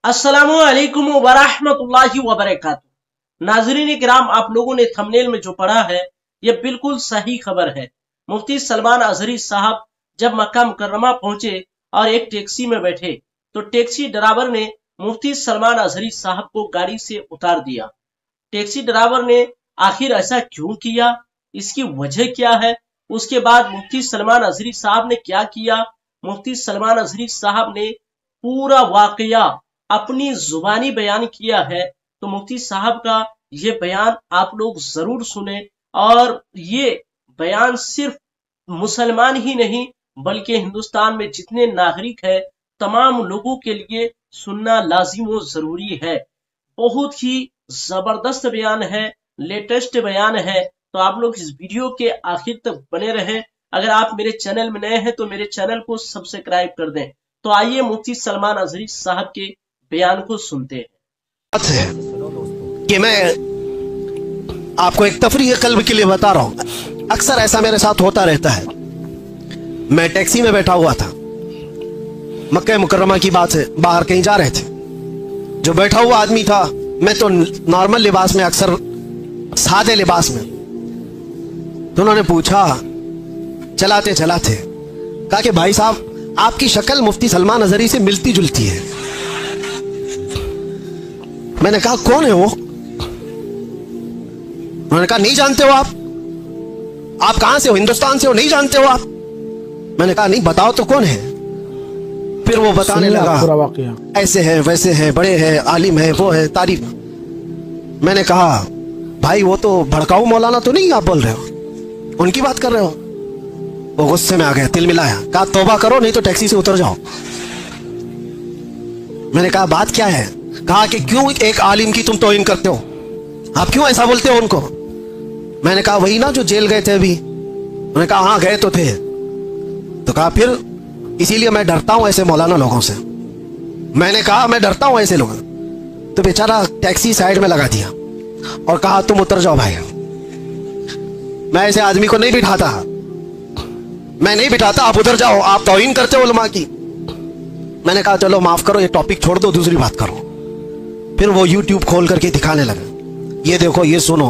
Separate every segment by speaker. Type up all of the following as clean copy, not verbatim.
Speaker 1: अस्सलामु अलैकुम वरहमतुल्लाहि वबरकातुहू। नाज़रीन किराम, आप लोगों ने थंबनेल में जो पढ़ा है यह बिल्कुल सही खबर है। मुफ्ती सलमान अजहरी साहब जब मक्का मुकर्रमा पहुंचे और एक टैक्सी में बैठे तो टैक्सी ड्राइवर ने मुफ्ती सलमान अजहरी साहब को गाड़ी से उतार दिया। टैक्सी ड्राइवर ने आखिर ऐसा क्यों किया, इसकी वजह क्या है, उसके बाद मुफ्ती सलमान अजहरी साहब ने क्या किया। मुफ्ती सलमान अजहरी साहब ने पूरा वाकया अपनी जुबानी बयान किया है, तो मुफ्ती साहब का ये बयान आप लोग जरूर सुने। और ये बयान सिर्फ मुसलमान ही नहीं बल्कि हिंदुस्तान में जितने नागरिक है तमाम लोगों के लिए सुनना लाजिम व जरूरी है। बहुत ही जबरदस्त बयान है, लेटेस्ट बयान है, तो आप लोग इस वीडियो के आखिर तक बने रहें। अगर आप मेरे चैनल में नए हैं तो मेरे चैनल को सब्सक्राइब कर दें। तो आइए मुफ्ती सलमान अजहरी साहब के बयान को सुनते हैं।
Speaker 2: कि मैं आपको एक तफरीह कल्ब के लिए बता रहा हूं, अक्सर ऐसा मेरे साथ होता रहता है। मैं टैक्सी में बैठा हुआ था, मक्का मुकर्रमा की बात है, बाहर कहीं जा रहे थे। जो बैठा हुआ आदमी था, मैं तो नॉर्मल लिबास में, अक्सर सादे लिबास में, तो उन्होंने पूछा चलाते चलाते, कहा कि भाई साहब आपकी शक्ल मुफ्ती सलमान अजहरी से मिलती जुलती है। मैंने कहा कौन है वो? उन्होंने कहा नहीं जानते हो आप कहां से हो, हिंदुस्तान से हो, नहीं जानते हो आप? मैंने कहा नहीं, बताओ तो कौन है। फिर वो बताने लगा ऐसे है वैसे है, बड़े हैं, आलिम है, वो है, तारीफ। मैंने कहा भाई वो तो भड़काऊ मौलाना तो नहीं आप बोल रहे हो, उनकी बात कर रहे हो? वो गुस्से में आ गया, तिल मिलाया, कहा तौबा करो नहीं तो टैक्सी से उतर जाओ। मैंने कहा बात क्या है? कहा कि क्यों एक आलिम की तुम तौहीन करते हो, आप क्यों ऐसा बोलते हो उनको? मैंने कहा वही ना जो जेल गए थे अभी। उन्होंने कहा हाँ गए तो थे। तो कहा फिर इसीलिए मैं डरता हूं ऐसे मौलाना लोगों से। मैंने कहा मैं डरता हूं ऐसे लोगों। तो बेचारा टैक्सी साइड में लगा दिया और कहा तुम उतर जाओ भाई। मैं ऐसे आदमी को नहीं बिठाता, मैं नहीं बिठाता, आप उधर जाओ, आप तौहीन करते हो उलमा की। मैंने कहा चलो माफ करो, ये टॉपिक छोड़ दो, दूसरी बात करो। फिर वो यूट्यूब खोल करके दिखाने लगे, ये देखो, ये सुनो,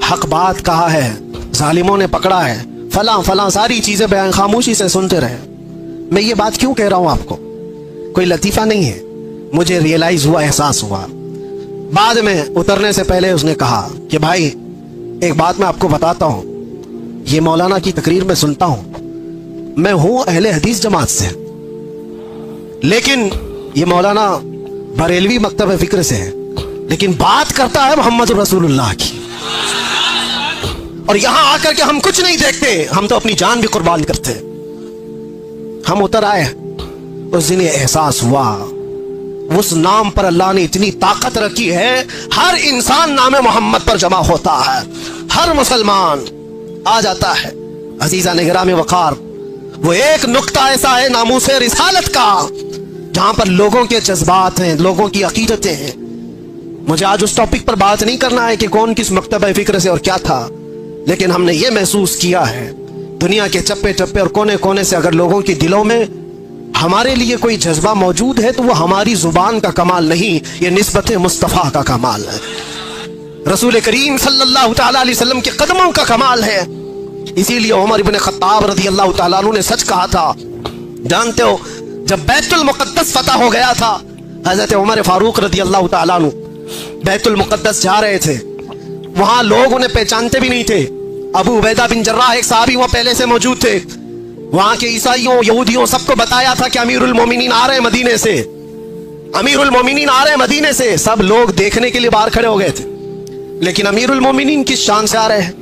Speaker 2: हक बात कहा है, जालिमों ने पकड़ा है, फला फला सारी चीजें बयान, खामोशी से सुनते रहे। मैं ये बात क्यों कह रहा हूं आपको, कोई लतीफा नहीं है, मुझे रियलाइज हुआ, एहसास हुआ। बाद में उतरने से पहले उसने कहा कि भाई एक बात मैं आपको बताता हूं, ये मौलाना की तकरीर में सुनता हूं, मैं हूं अहले हदीस जमात से, लेकिन ये मौलाना बरेलवी मकतब फिक्र से है, लेकिन बात करता है मोहम्मद रसूलुल्लाह की। और यहां आकर के हम कुछ नहीं देखते, हम तो अपनी जान भी कुर्बान करते। हम उतर आए, उस दिन ये एहसास हुआ, उस नाम पर अल्लाह ने इतनी ताकत रखी है, हर इंसान नाम मोहम्मद पर जमा होता है, हर मुसलमान आ जाता है। अजीजा निगराम वकार, वो एक नुक्ता ऐसा है नामूसे रिसालत का जहां पर लोगों के जज्बात हैं, लोगों की अकीदतें हैं। मुझे आज उस टॉपिक पर बात नहीं करना है कि कौन किस मकतब फिक्र से और क्या था, लेकिन हमने ये महसूस किया है दुनिया के चप्पे चप्पे और कोने कोने से अगर लोगों के दिलों में हमारे लिए कोई जज्बा मौजूद है तो वो हमारी जुबान का कमाल नहीं, ये निस्बत मुस्तफ़ा का कमाल है, रसूल करीम सल्लल्लाहु तआला अलैहि वसल्लम के कदमों का कमाल है। इसीलिए उमर इब्न खत्ताब रज़ी अल्लाह तआला अन्हु ने सच कहा था। जानते हो जब बैतुल मुक़द्दस फतह हो गया था, हजरत उमर फारूक रज़ी अल्लाह तआला अन्हु बैतुल मुक़द्दस जा रहे थे, वहां लोग उन्हें पहचानते भी नहीं थे। अबू उबैदा बिन जर्राह एक साहबी वहां पहले से मौजूद थे, वहां के ईसाइयों यहूदियों सबको बताया था कि अमीरुल मोमिनीन आ रहे हैं मदीने से, अमीरुल मोमिनीन आ रहे हैं मदीने से। सब लोग देखने के लिए बाहर खड़े हो गए थे, लेकिन अमीरुल मोमिनीन किस शान से आ रहे हैं?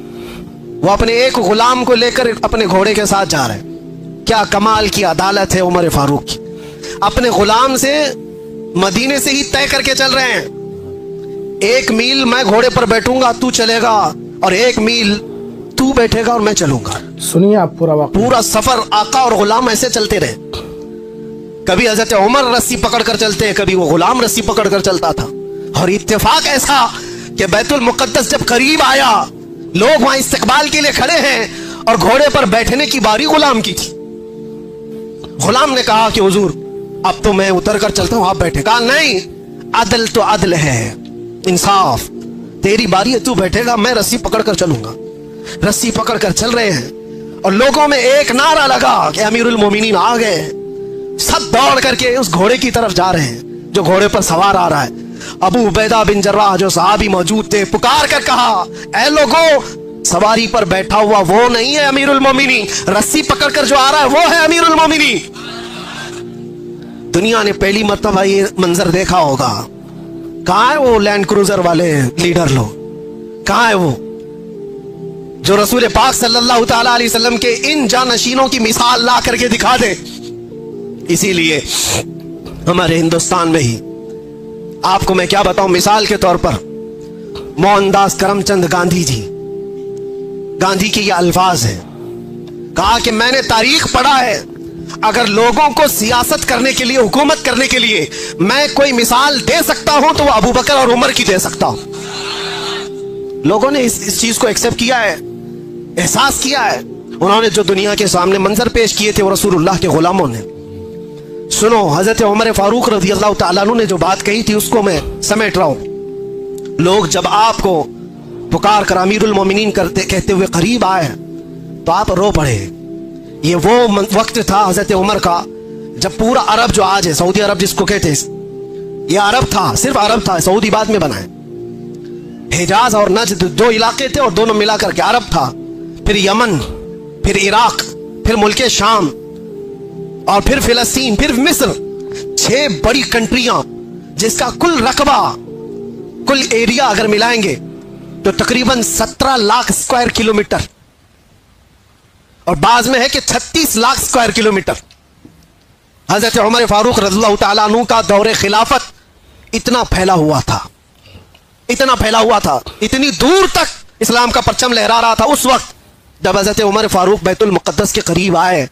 Speaker 2: वो अपने एक गुलाम को लेकर अपने घोड़े के साथ जा रहे हैं। क्या कमाल की अदालत है उमर फारूक की, अपने गुलाम से मदीने से ही तय करके चल रहे हैं, 1 मील मैं घोड़े पर बैठूंगा तू चलेगा, और 1 मील तू बैठेगा और मैं चलूंगा।
Speaker 3: सुनिए आप पूरा
Speaker 2: सफर आका और गुलाम ऐसे चलते रहे। कभी हजरत उमर रस्सी पकड़ कर चलते, कभी वो गुलाम रस्सी पकड़ कर चलता था। और इत्तेफाक ऐसा कि बैतुल मुक़द्दस जब करीब आया, लोग वहां इस्तकबाल के लिए खड़े हैं और घोड़े पर बैठने की बारी गुलाम की थी। गुलाम ने कहा कि हुजूर अब तो मैं उतर कर चलता हूं, आप बैठे। कहा नहीं, अदल तो अदल है, इंसाफ। तेरी बारी है, तू बैठेगा, मैं रस्सी पकड़ कर चलूंगा। रस्सी पकड़ कर चल रहे हैं और लोगों में एक नारा लगा कि अमीरुल मोमिनीन आ गए। सब दौड़ करके उस घोड़े की तरफ जा रहे हैं जो घोड़े पर सवार आ रहा है। अबू उबैदा बिन जर्राह जो सहाबी मौजूद थे, पुकार कर कहा, ऐ लोगों, सवारी पर बैठा हुआ वो नहीं है अमीरुल मोमिनीन, रस्सी पकड़ कर जो आ रहा है वो है अमीरुल मोमिनीन। दुनिया ने पहली मर्तबा ये मंजर देखा होगा। कहां है वो लैंड क्रूजर वाले लीडर लोग, कहां है वो जो रसूल पाक सल्लल्लाहु तआला अलैहि वसल्लम के इन जानशीनों की मिसाल ला करके दिखा दे। इसीलिए हमारे हिंदुस्तान में ही, आपको मैं क्या बताऊं, मिसाल के तौर पर मोहनदास करमचंद गांधी जी, गांधी के ये अल्फाज है, कहा कि मैंने तारीख पढ़ा है, अगर लोगों को सियासत करने के लिए, हुकूमत करने के लिए मैं कोई मिसाल दे सकता हूं तो वो अबू बकर और उमर की दे सकता हूं। लोगों ने इस चीज को एक्सेप्ट किया है, एहसास किया है। उन्होंने जो दुनिया के सामने मंजर पेश किए थे वो रसूलुल्लाह के गुलामों ने। सुनो, हजरत उमर फारूक रज़ी अल्लाह तआला अन्हु ने जो बात कही थी उसको मैं समेट रहा हूं। लोग जब आपको पुकार कर अमीरुल मोमिनीन कहते हुए करीब आए तो आप रो पड़े। ये वो वक्त था हजरत उमर का जब पूरा अरब जो आज है, सऊदी अरब जिसको कहते हैं, ये अरब था, सिर्फ अरब था, सऊदी बाद में बना है। हिजाज और नजद दो इलाके थे और दोनों मिलाकर के अरब था। फिर यमन, फिर इराक, फिर मुल्के शाम और फिर फिलिस्तीन, फिर मिस्र, 6 बड़ी कंट्रियां जिसका कुल रकबा, कुल एरिया अगर मिलाएंगे तो तकरीबन 17 लाख स्क्वायर किलोमीटर, और बाद में है कि 36 लाख स्क्वायर किलोमीटर। हजरत उमर फारूक रज़ियल्लाहु तआला अन्हु का दौरे खिलाफत इतना फैला हुआ था, इतना फैला हुआ था, इतनी दूर तक इस्लाम का परचम लहरा रहा था उस वक्त जब हजरत उमर फारूक बैतुल मुक़द्दस के करीब आए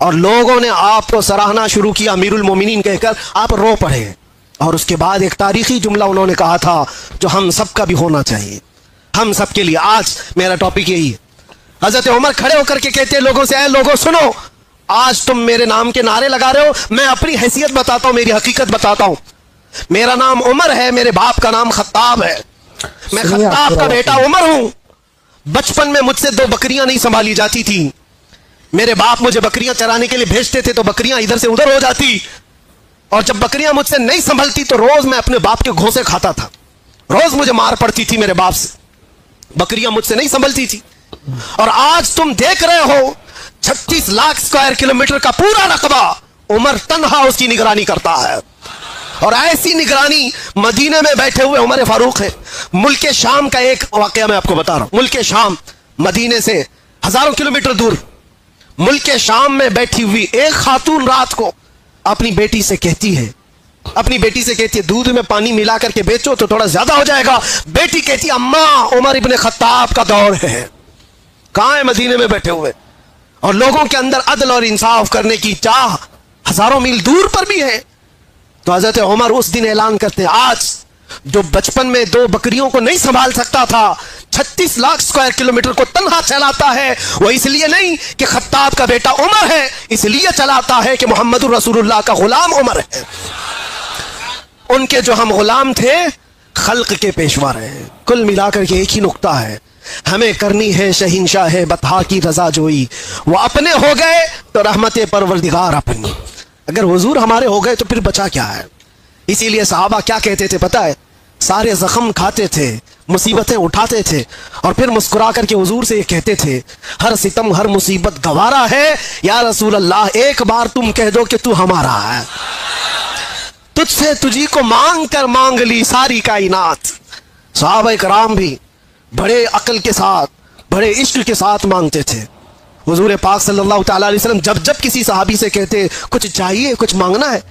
Speaker 2: और लोगों ने आपको सराहना शुरू किया अमीरुल मोमिनीन कहकर, आप रो पड़े। और उसके बाद एक तारीखी जुमला उन्होंने कहा था जो हम सब का भी होना चाहिए, हम सब के लिए। आज मेरा टॉपिक यही है। हजरत उमर खड़े होकर के कहते हैं लोगों से, ऐ लोगों सुनो, आज तुम मेरे नाम के नारे लगा रहे हो, मैं अपनी हैसियत बताता हूं, मेरी हकीकत बताता हूं। मेरा नाम उमर है, मेरे बाप का नाम खत्ताब है, मैं खत्ताब का बेटा उमर हूं। बचपन में मुझसे 2 बकरियां नहीं संभाली जाती थी, मेरे बाप मुझे बकरियां चराने के लिए भेजते थे तो बकरियां इधर से उधर हो जाती, और जब बकरियां मुझसे नहीं संभलती तो रोज मैं अपने बाप के घोंसे खाता था, रोज मुझे मार पड़ती थी मेरे बाप से, बकरियां मुझसे नहीं संभलती थी। और आज तुम देख रहे हो 36 लाख स्क्वायर किलोमीटर का पूरा रकबा उमर तन्हा उसकी निगरानी करता है। और ऐसी निगरानी मदीने में बैठे हुए उमर फारूक है। मुल्के शाम का एक वाकया मैं आपको बता रहा हूं। मुल्के शाम मदीने से हजारों किलोमीटर दूर, मुल्के शाम में बैठी हुई एक खातून रात को अपनी बेटी से कहती है, दूध में पानी मिला करके बेचो तो थोड़ा ज्यादा हो जाएगा। बेटी कहती है, अम्मा उमर इब्ने खत्ताब का दौर है। कहां है? मदीने में बैठे हुए, और लोगों के अंदर अदल और इंसाफ करने की चाह हजारों मील दूर पर भी है। तो हजरत उमर उस दिन ऐलान करते हैं, आज जो बचपन में 2 बकरियों को नहीं संभाल सकता था, 36 लाख स्क्वायर किलोमीटर को तन्हा चलाता है, वो इसलिए नहीं कि खत्ताब का बेटा उमर है, इसलिए चलाता है कि मोहम्मदुर रसूलुल्लाह का गुलाम उमर है। उनके जो हम गुलाम थे, खल्क के पेशवा रहे। कुल मिलाकर के एक ही नुक्ता है, हमें करनी है शहींशाह बतहा की रजा जोई, वो अपने हो गए तो रहमत परवरदिगार अपनी। अगर हुजूर हमारे हो गए तो फिर बचा क्या है? इसीलिए सहाबा क्या कहते थे पता है? सारे जख्म खाते थे, मुसीबतें उठाते थे, और फिर मुस्कुरा करके हुजूर से ये कहते थे, हर सितम हर मुसीबत गवारा है, या रसूल अल्लाह एक बार तुम कह दो कि तू हमारा है। तुझसे तुझी को मांग कर मांग ली सारी कायनात। सहाबा इकराम भी बड़े अक्ल के साथ, बड़े इश्क के साथ मांगते थे। हुजूर पाक सल्लल्लाहु तआला अलैहि वसल्लम जब जब किसी सहाबी से कहते कुछ चाहिए, कुछ मांगना है,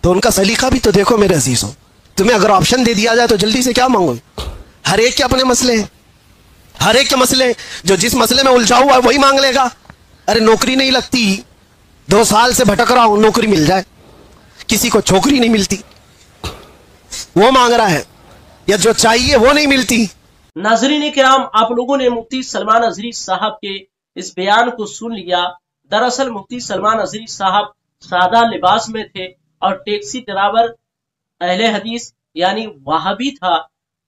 Speaker 2: तो उनका सलीका भी तो देखो मेरे अजीजों। तुम्हें अगर ऑप्शन दे दिया जाए तो जल्दी से क्या मांगोगे? हर एक के अपने मसले हैं, हर एक के मसले, जो जिस मसले में उलझा हुआ है वही मांग लेगा। अरे नौकरी नहीं लगती, 2 साल से भटक रहा हूं, नौकरी मिल जाए। किसी को छोकरी नहीं मिलती, वो मांग रहा है, या जो चाहिए वो नहीं मिलती।
Speaker 1: नाज़रीन किराम, आप लोगों ने मुफ्ती सलमान अज़हरी साहब के इस बयान को सुन लिया। दरअसल मुफ्ती सलमान अज़हरी साहब सादा लिबास में थे और टैक्सी ड्राइवर अहले हदीस यानी वहाबी था,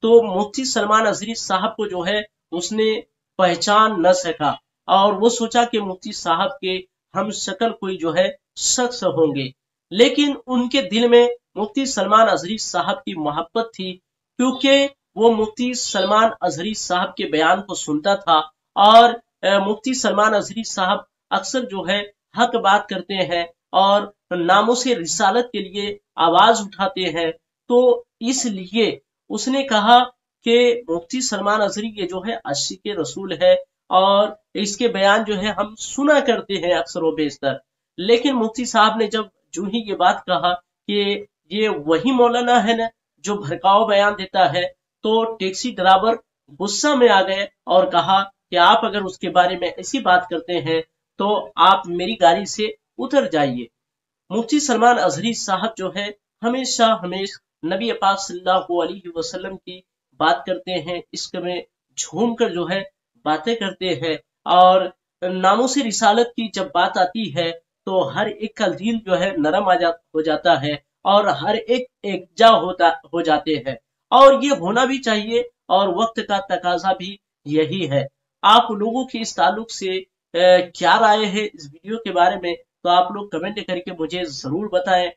Speaker 1: तो मुफ्ती सलमान अजहरी साहब को जो है उसने पहचान न सका और वो सोचा कि मुफ्ती साहब के हम शक्ल कोई जो है शख्स होंगे, लेकिन उनके दिल में मुफ्ती सलमान अजहरी साहब की मोहब्बत थी, क्योंकि वो मुफ्ती सलमान अजहरी साहब के बयान को सुनता था और मुफ्ती सलमान अजहरी साहब अक्सर जो है हक बात करते हैं और नामों से रिसालत के लिए आवाज उठाते हैं। तो इसलिए उसने कहा कि मुफ्ती सलमान अजहरी ये जो है आशिक रसूल है और इसके बयान जो है हम सुना करते हैं अक्सर व बेशतर। लेकिन मुफ्ती साहब ने जब जो ही ये बात कहा कि ये वही मौलाना है ना जो भड़काऊ बयान देता है, तो टैक्सी ड्राइवर गुस्सा में आ गए और कहा कि आप अगर उसके बारे में ऐसी बात करते हैं तो आप मेरी गाड़ी से उतर जाइए। मुफ्ती सलमान अजहरी साहब जो है हमेशा नबी पाक सल्लल्लाहु अलैहि वसल्लम की बात करते हैं, इश्क में झूम कर जो है बातें करते हैं और नामों से रिसालत की जब बात आती है तो हर एक का दिल जो है नरम हो जाता है और हर एक एकजा हो जाते हैं, और ये होना भी चाहिए और वक्त का तकाजा भी यही है। आप लोगों की इस ताल्लुक से क्या राय है इस वीडियो के बारे में, तो आप लोग कमेंट करके मुझे जरूर बताएं।